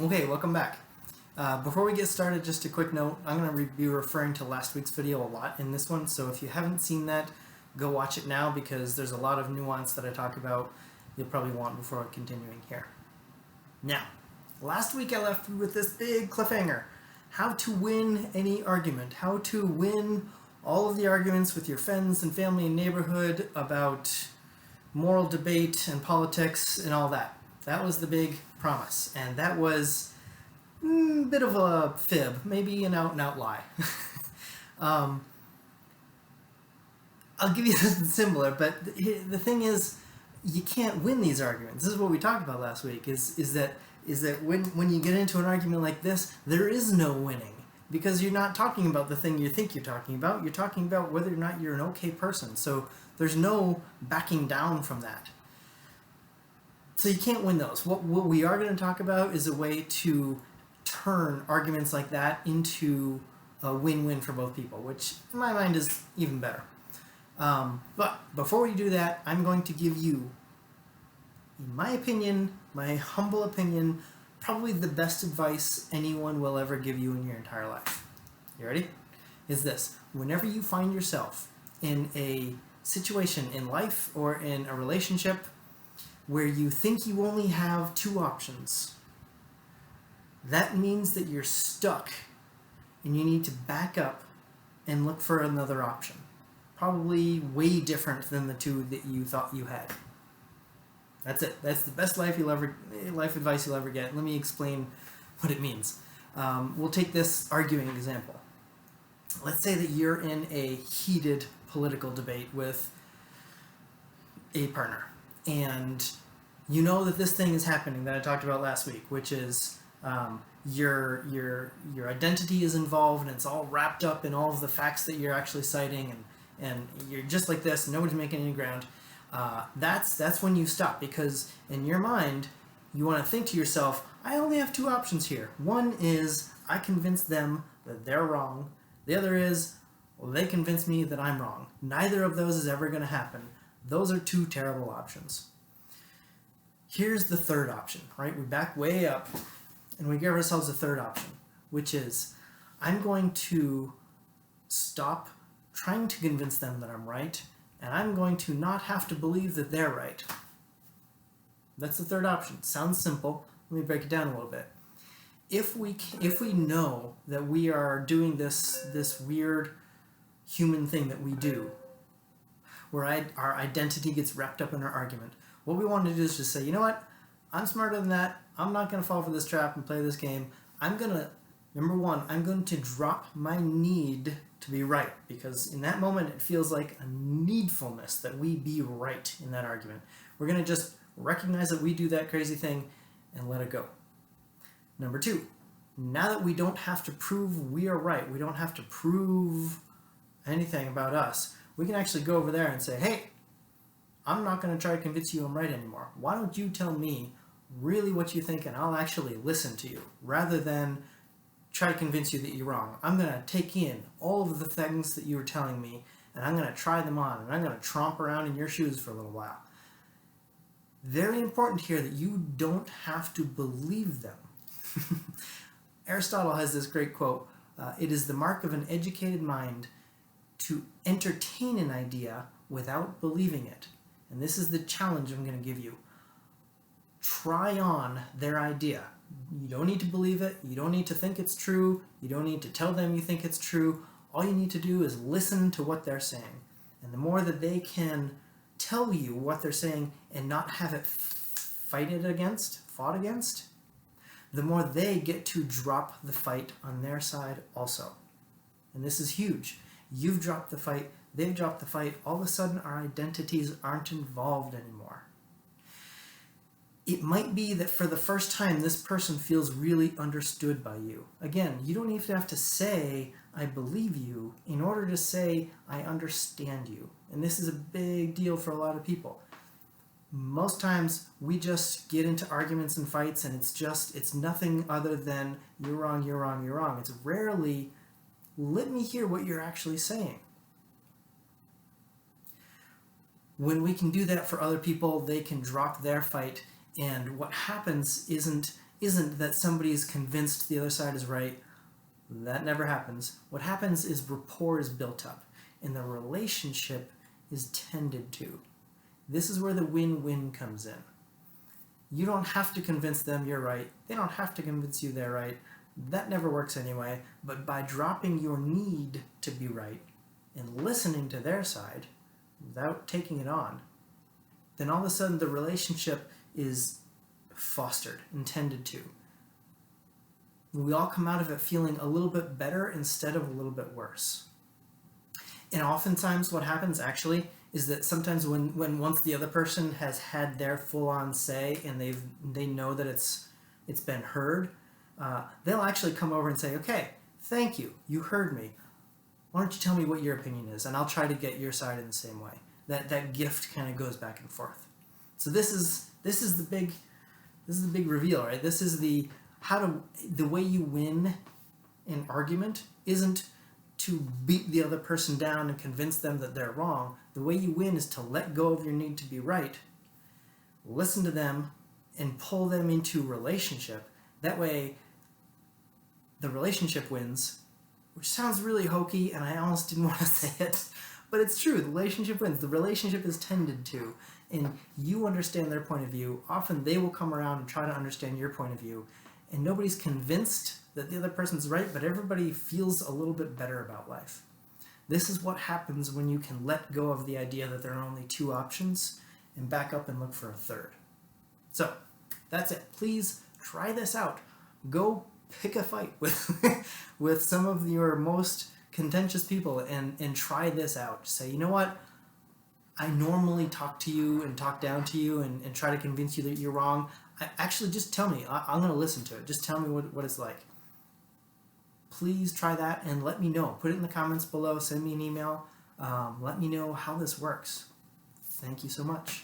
Okay, welcome back. Before we get started, just a quick note. I'm going to be referring to last week's video a lot in this one, so if you haven't seen that, go watch it now because there's a lot of nuance that I talk about you'll probably want before continuing here. Now, last week I left you with this big cliffhanger. How to win any argument. How to win all of the arguments with your friends and family and neighborhood about moral debate and politics and all that. That was the big promise, and that was a bit of a fib, maybe an out-and-out lie. I'll give you something similar, but the thing is, you can't win these arguments. This is what we talked about last week, is that when you get into an argument like this, there is no winning, because you're not talking about the thing you think you're talking about. You're talking about whether or not you're an okay person. So there's no backing down from that. So you can't win those. What we are going to talk about is a way to turn arguments like that into a win-win for both people, which in my mind is even better. But before we do that, I'm going to give you, in my opinion, my humble opinion, probably the best advice anyone will ever give you in your entire life. You ready? Is this: whenever you find yourself in a situation in life or in a relationship where you think you only have two options, that means that you're stuck and you need to back up and look for another option. Probably way different than the two that you thought you had. That's it. That's the best life advice you'll ever get. Let me explain what it means. We'll take this arguing example. Let's say that you're in a heated political debate with a partner, and you know that this thing is happening that I talked about last week, which is your identity is involved, and it's all wrapped up in all of the facts that you're actually citing, and you're just like this, nobody's making any ground. That's when you stop, because in your mind you want to think to yourself, I only have two options here. One is I convince them that they're wrong. The other is, well, they convince me that I'm wrong. Neither of those is ever going to happen. Those are two terrible options. Here's the third option, right? We back way up and we give ourselves a third option, which is I'm going to stop trying to convince them that I'm right, and I'm going to not have to believe that they're right. That's the third option. Sounds simple. Let me break it down a little bit. If we know that we are doing this weird human thing that we do, where our identity gets wrapped up in our argument, what we want to do is just say, you know what? I'm smarter than that. I'm not going to fall for this trap and play this game. Number one, I'm going to drop my need to be right, because in that moment it feels like a needfulness that we be right in that argument. We're going to just recognize that we do that crazy thing and let it go. Number two, now that we don't have to prove we are right, we don't have to prove anything about us, we can actually go over there and say, hey, I'm not going to try to convince you I'm right anymore. Why don't you tell me really what you think, and I'll actually listen to you, rather than try to convince you that you're wrong. I'm going to take in all of the things that you were telling me, and I'm going to try them on, and I'm going to tromp around in your shoes for a little while. Very important here that you don't have to believe them. Aristotle has this great quote, it is the mark of an educated mind to entertain an idea without believing it. And this is the challenge I'm going to give you. Try on their idea. You don't need to believe it. You don't need to think it's true. You don't need to tell them you think it's true. All you need to do is listen to what they're saying. And the more that they can tell you what they're saying and not have it fought against, the more they get to drop the fight on their side also. And this is huge. You've dropped the fight. They've dropped the fight. All of a sudden, our identities aren't involved anymore. It might be that for the first time, this person feels really understood by you. Again, you don't even have to say, I believe you, in order to say, I understand you. And this is a big deal for a lot of people. Most times, we just get into arguments and fights, and it's nothing other than, you're wrong, you're wrong, you're wrong. It's rarely, let me hear what you're actually saying. When we can do that for other people, they can drop their fight, and what happens isn't isn't that somebody is convinced the other side is right. That never happens. What happens is rapport is built up, and the relationship is tended to. This is where the win-win comes in. You don't have to convince them you're right. They don't have to convince you they're right. That never works anyway. But by dropping your need to be right and listening to their side without taking it on, then all of a sudden the relationship is fostered, intended to. We all come out of it feeling a little bit better instead of a little bit worse. And oftentimes what happens actually is that sometimes when once the other person has had their full-on say and they know that it's been heard, they'll actually come over and say, okay, thank you, you heard me. Why don't you tell me what your opinion is, and I'll try to get your side in the same way. That gift kind of goes back and forth. So this is the big reveal, right? This is the way you win an argument isn't to beat the other person down and convince them that they're wrong. The way you win is to let go of your need to be right, listen to them, and pull them into relationship. That way, the relationship wins, which sounds really hokey, and I almost didn't want to say it, but it's true. The relationship wins. The relationship is tended to, and you understand their point of view. Often they will come around and try to understand your point of view, and nobody's convinced that the other person's right, but everybody feels a little bit better about life. This is what happens when you can let go of the idea that there are only two options and back up and look for a third. So, that's it. Please try this out. Go pick a fight with some of your most contentious people and try this out. Say, you know what? I normally talk to you and talk down to you and try to convince you that you're wrong. Actually, just tell me. I'm going to listen to it. Just tell me what it's like. Please try that and let me know. Put it in the comments below. Send me an email. Let me know how this works. Thank you so much.